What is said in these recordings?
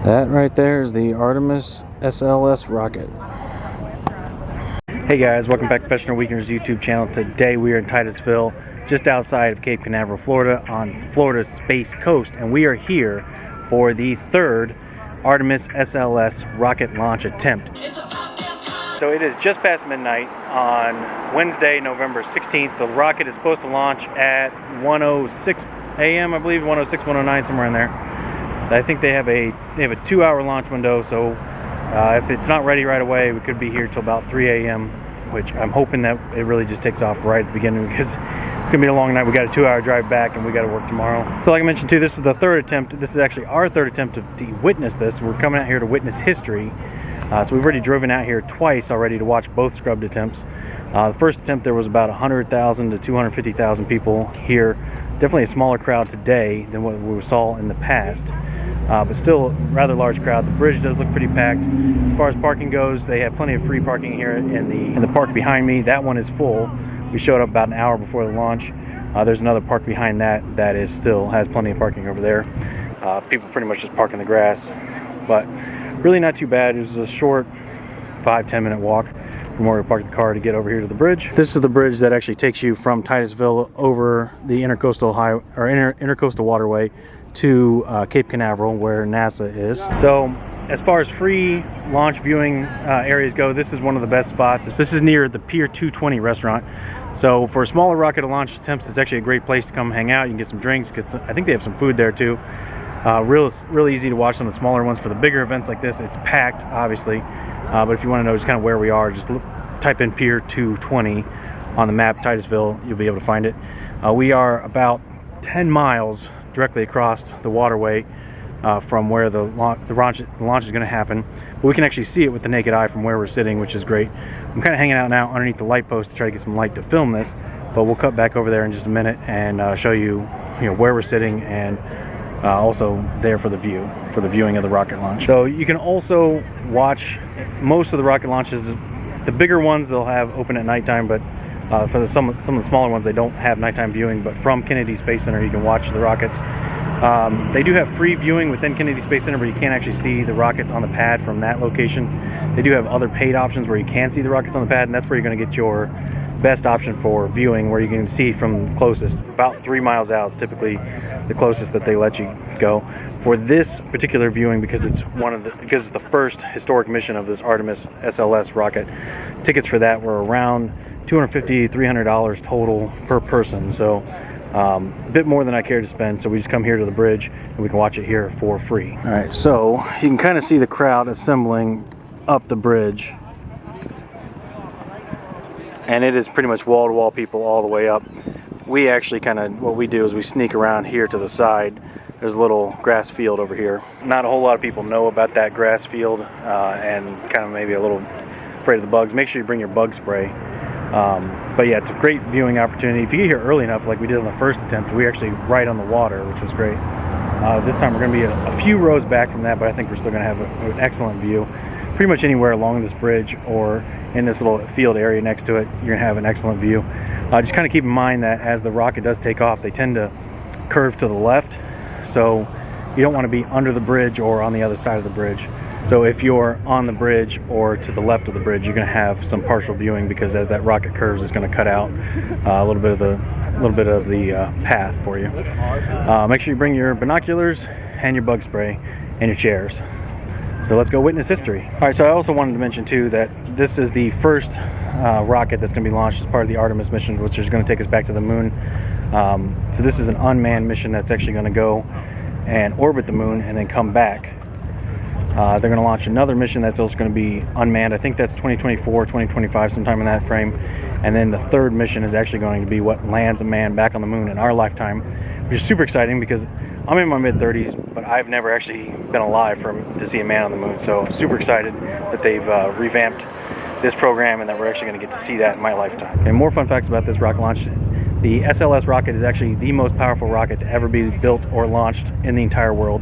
That right there is the Artemis SLS rocket. Hey guys, welcome back to Professional Weekenders YouTube channel. Today we are in Titusville, just outside of Cape Canaveral, Florida, on Florida's Space Coast, and we are here for the third Artemis SLS rocket launch attempt. So it is just past midnight on Wednesday, November 16th. The rocket is supposed to launch at 1:06 a.m. I believe, 1:06, 1:09, somewhere in there. I think they have a 2-hour launch window, so if it's not ready right away, we could be here till about 3 a.m., which I'm hoping that it really just takes off right at the beginning, because it's gonna be a long night. We got a 2-hour drive back and we got to work tomorrow. So like I mentioned too, this is the third attempt. This is actually our third attempt to witness this. We're coming out here to witness history. So we've already driven out here twice already to watch both scrubbed attempts. The first attempt there was about 100,000 to 250,000 people here. Definitely a smaller crowd today than what we saw in the past, but still a rather large crowd. The bridge does look pretty packed. As far as parking goes, they have plenty of free parking here in the park behind me. That one is full. We showed up about an hour before the launch. There's another park behind that is still has plenty of parking over there. People pretty much just park in the grass, but really not too bad. It was a short 5-10 minute walk from where we parked the car to get over here to the bridge. This is the bridge that actually takes you from Titusville over the intercoastal waterway to Cape Canaveral, where NASA is. So as far as free launch viewing areas go, this is one of the best spots. This is near the Pier 220 restaurant. So for smaller rocket launch attempts, it's actually a great place to come hang out. You can get some drinks, I think they have some food there too. Real easy to watch some of the smaller ones. For the bigger events like this, it's packed, obviously. But if you want to know just kind of where we are, just type in Pier 220 on the map, Titusville, you'll be able to find it. We are about 10 miles directly across the waterway from where the launch is going to happen. But we can actually see it with the naked eye from where we're sitting, which is great. I'm kind of hanging out now underneath the light post to try to get some light to film this, but we'll cut back over there in just a minute and show you, where we're sitting, and also there for the viewing of the rocket launch. So you can also watch most of the rocket launches. The bigger ones they'll have open at nighttime, but for some of the smaller ones they don't have nighttime viewing. But from Kennedy Space Center you can watch the rockets. They do have free viewing within Kennedy Space Center, but you can't actually see the rockets on the pad from that location. They do have other paid options where you can see the rockets on the pad, and that's where you're going to get your best option for viewing, where you can see from closest. About 3 miles out is typically the closest that they let you go. For this particular viewing, because it's the first historic mission of this Artemis SLS rocket, tickets for that were around $250 to $300 total per person. So a bit more than I care to spend, so we just come here to the bridge and we can watch it here for free. All right, so you can kind of see the crowd assembling up the bridge, and it is pretty much wall-to-wall people all the way up. We actually what we do is we sneak around here to the side. There's a little grass field over here. Not a whole lot of people know about that grass field, and kind of maybe a little afraid of the bugs. Make sure you bring your bug spray. But yeah, it's a great viewing opportunity. If you get here early enough, like we did on the first attempt, we actually right on the water, which was great. This time we're going to be a few rows back from that, but I think we're still going to have an excellent view. Pretty much anywhere along this bridge or in this little field area next to it, you're going to have an excellent view. Just kind of keep in mind that as the rocket does take off, they tend to curve to the left, so you don't want to be under the bridge or on the other side of the bridge. So if you're on the bridge or to the left of the bridge, you're going to have some partial viewing, because as that rocket curves, it's going to cut out a little bit of the path for you. Make sure you bring your binoculars and your bug spray and your chairs. So let's go witness history. All right, so I also wanted to mention too that this is the first rocket that's going to be launched as part of the Artemis mission, which is going to take us back to the moon. So this is an unmanned mission that's actually going to go and orbit the moon and then come back. They're going to launch another mission that's also going to be unmanned. I think that's 2024, 2025, sometime in that frame. And then the third mission is actually going to be what lands a man back on the moon in our lifetime, which is super exciting, because I'm in my mid-30s, but I've never actually been alive to see a man on the moon. So super excited that they've revamped this program and that we're actually going to get to see that in my lifetime. And more fun facts about this rocket launch. The SLS rocket is actually the most powerful rocket to ever be built or launched in the entire world.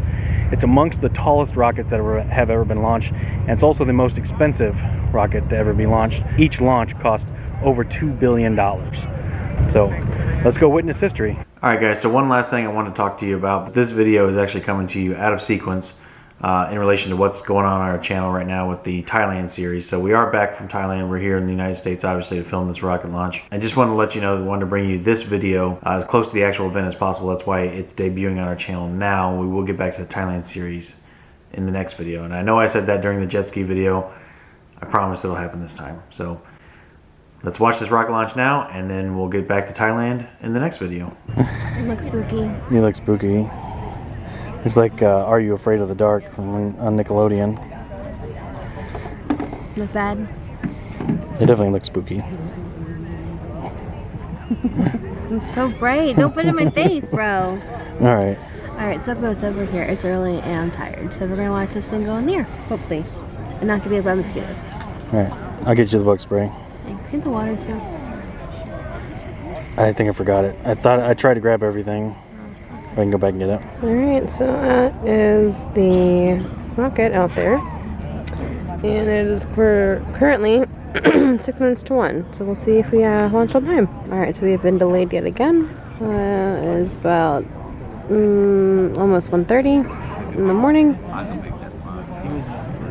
It's amongst the tallest rockets that have ever been launched, and it's also the most expensive rocket to ever be launched. Each launch cost over $2 billion. So let's go witness history. All right guys, so one last thing I want to talk to you about. This video is actually coming to you out of sequence. in relation to what's going on our channel right now with the Thailand series. So we are back from Thailand. We're here in the United States, obviously, to film this rocket launch. I just wanted to let you know, wanted to bring you this video as close to the actual event as possible. That's why it's debuting on our channel now. We will get back to the Thailand series in the next video. And I know I said that during the jet ski video. I promise it'll happen this time. So let's watch this rocket launch now, and then we'll get back to Thailand in the next video. It looks spooky. You look spooky. It's like Are You Afraid of the Dark on Nickelodeon. Look bad? It definitely looks spooky. It's so bright. Don't put it in my face, bro. Alright. Alright, so goes over here. It's early and I'm tired. So we're going to watch this thing go in there, hopefully. And not going to be by mosquitoes. Alright. I'll get you the bug spray. Thanks. Get the water too. I think I forgot it. I tried to grab everything. I can go back and get it. Alright, so that is the rocket out there. And it is currently 6 minutes to 1. So we'll see if we launch on time. Alright, so we have been delayed yet again. It is about almost 1:30 in the morning.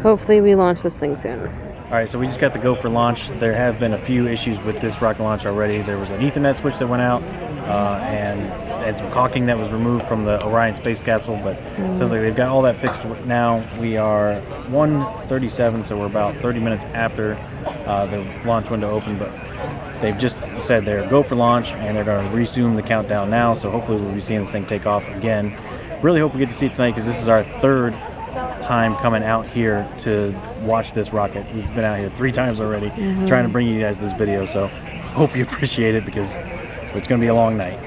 Hopefully we launch this thing soon. Alright, so we just got the go for launch. There have been a few issues with this rocket launch already. There was an Ethernet switch that went out, and some caulking that was removed from the Orion space capsule, but it sounds like they've got all that fixed now. We are 1:37, so we're about 30 minutes after the launch window opened, but they've just said they're go for launch, and they're going to resume the countdown now, so hopefully we'll be seeing this thing take off again. Really hope we get to see it tonight, because this is our third time coming out here to watch this rocket. We've been out here 3 times already trying to bring you guys this video, so hope you appreciate it, because it's going to be a long night.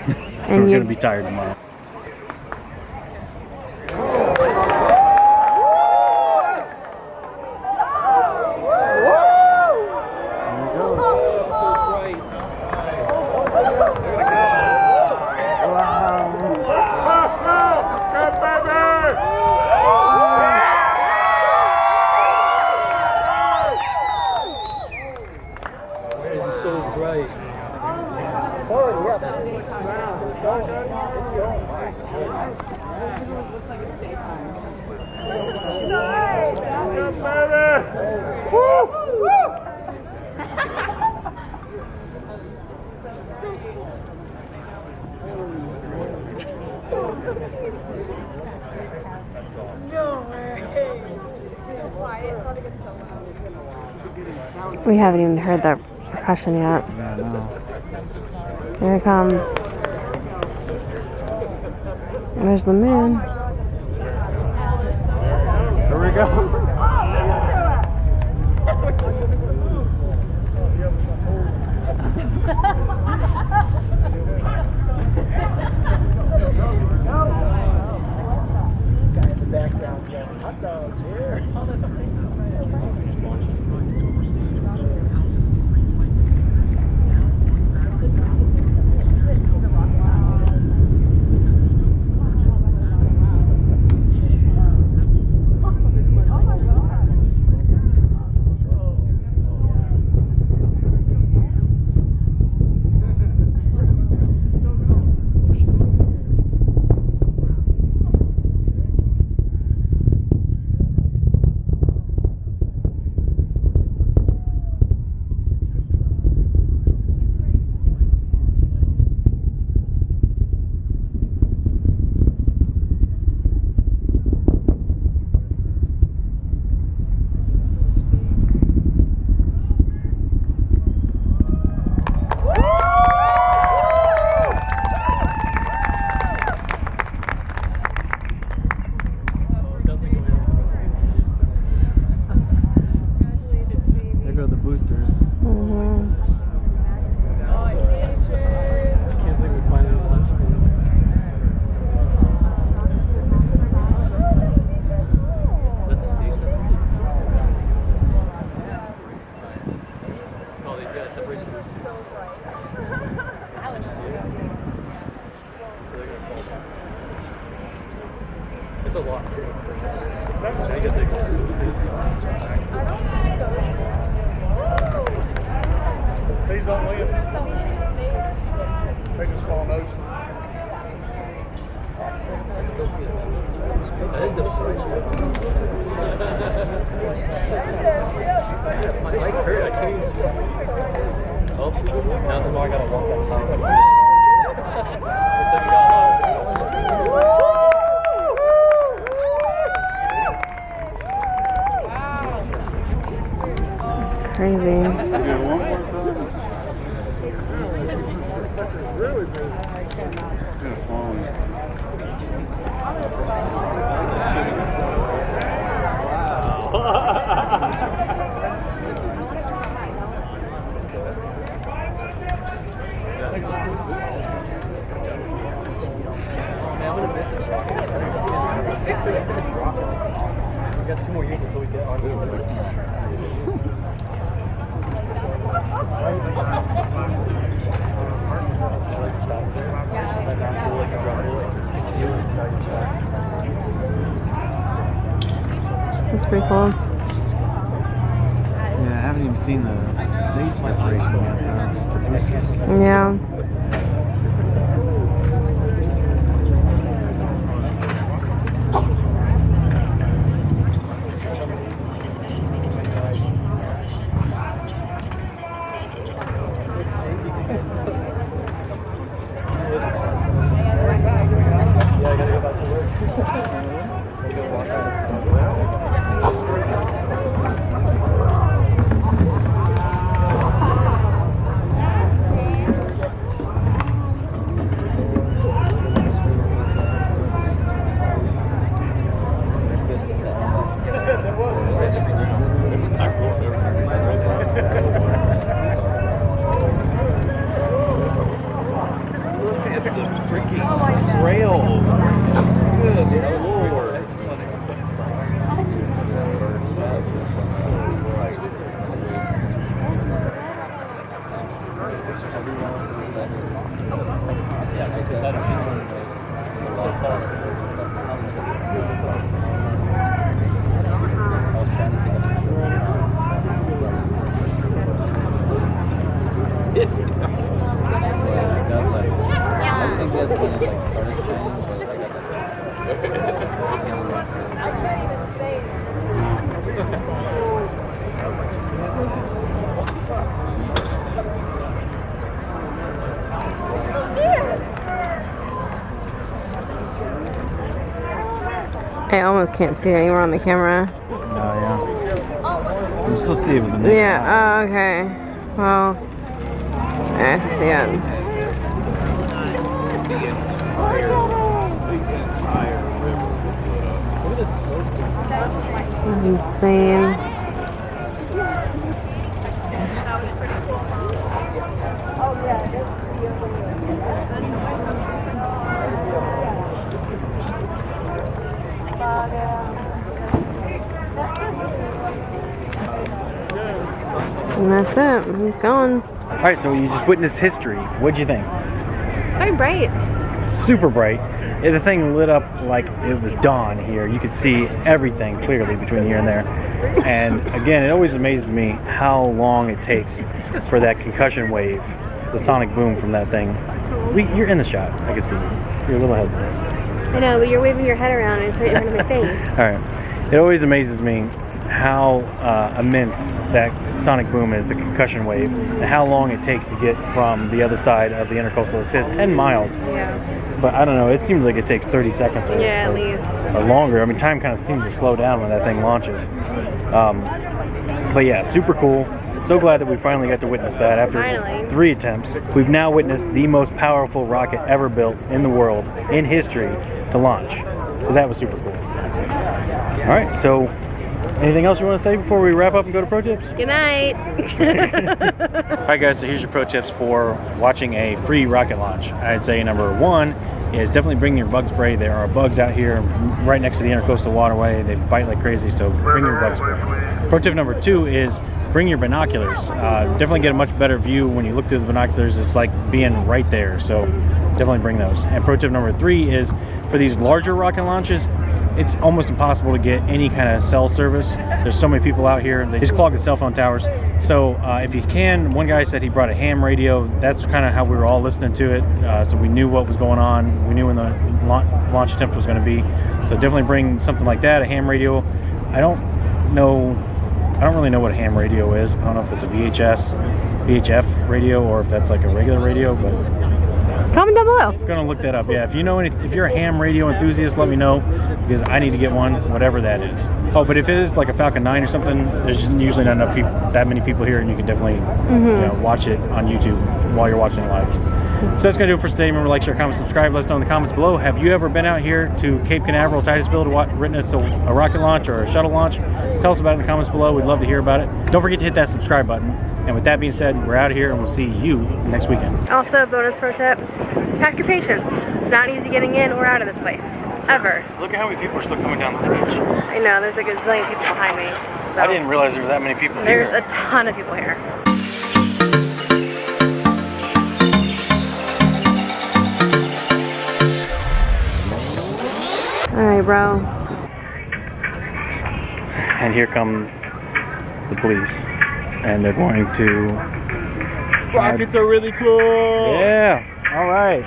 And we're going to be tired tomorrow. We haven't even heard that percussion yet. Here it comes. There's the moon. Here we go. Back down, hot dogs here. It's a lot. Please don't leave. They just fall in ocean. That is the my leg hurt. I can't even see it. Oh, now tomorrow I gotta walk that time. Crazy. I'm gonna miss this rocket. We got 2 more years until we get Artemis. That's pretty cool. Yeah, I haven't even seen the stage separation yet. Yeah. Yeah, I gotta go back to work. I almost can't see it anymore on the camera. Oh, yeah. You can still see it with the naked Yeah, eye. oh, okay. Well, I can see it. Look at this smoke. That's insane. And that's it. He's gone. All right, so you just witnessed history. What'd you think? Very bright. Super bright. The thing lit up like it was dawn here. You could see everything clearly between here and there. And again, it always amazes me how long it takes for that concussion wave, the sonic boom from that thing. You're in the shot. I can see you. You're a little ahead there. I know, but you're waving your head around and it's right in front of my face. All right. It always amazes me how immense that sonic boom is, the concussion wave, and how long it takes to get from the other side of the intercoastal. It says 10 miles, Yeah. but I don't know, it seems like it takes 30 seconds or, Yeah, at least. or longer. I mean, time kind of seems to slow down when that thing launches. But yeah, super cool. So glad that we finally got to witness that after Finally. 3 attempts. We've now witnessed the most powerful rocket ever built in the world, in history, to launch. So that was super cool. All right, so anything else you want to say before we wrap up and go to pro tips? Good night. All right, guys, so here's your pro tips for watching a free rocket launch. I'd say number 1 is definitely bring your bug spray. There are bugs out here right next to the intercoastal waterway. They bite like crazy, so bring your bug spray. Pro tip number 2 is bring your binoculars. Definitely get a much better view when you look through the binoculars. It's like being right there, so definitely bring those. And pro tip number 3 is for these larger rocket launches, it's almost impossible to get any kind of cell service There's so many people out here. They just clog the cell phone towers. So if you can, one guy said he brought a ham radio. That's kind of how we were all listening to it. So we knew what was going on. We knew when the launch attempt was going to be. So definitely bring something like that, a ham radio. I don't really know what a ham radio is. I don't know if it's a VHF radio or if that's like a regular radio, but Comment down below. I'm gonna look that up. Yeah, if you know if you're a ham radio enthusiast, let me know, because I need to get one, whatever that is. Oh, but if it is like a Falcon 9 or something, there's usually not enough people, that many people here, and you can definitely watch it on YouTube while you're watching it live. So that's gonna do it for today. Remember, like, share, comment, subscribe. Let us know in the comments below. Have you ever been out here to Cape Canaveral, Titusville, to witness a rocket launch or a shuttle launch? Tell us about it in the comments below. We'd love to hear about it. Don't forget to hit that subscribe button. And with that being said, we're out of here, and we'll see you next weekend. Also, bonus pro tip, pack your patience. It's not easy getting in or out of this place, ever. Look at how many people are still coming down the beach. I know, there's like a zillion people behind me. So I didn't realize there were that many people here. there's a ton of people here. Alright, bro. And here come the police. And they're going to... Rockets are really cool. Yeah, all right.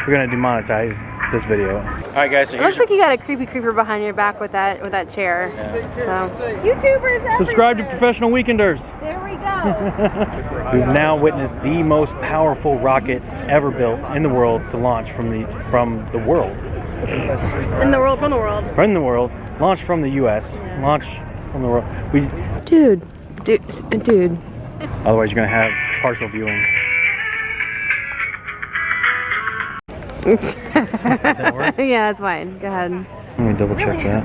We're gonna demonetize this video. All right, guys. So It looks like you got a creepy creeper behind your back with that chair. So YouTubers everywhere. subscribe to Professional Weekenders. There we go. We've now witnessed the most powerful rocket ever built in the world to launch from the world. In the world, from the world. From the world, launch from the U.S. Launch from the world. Dude. Otherwise, you're gonna have partial viewing. Does that work? Yeah, that's fine. Go ahead. Let me double check that.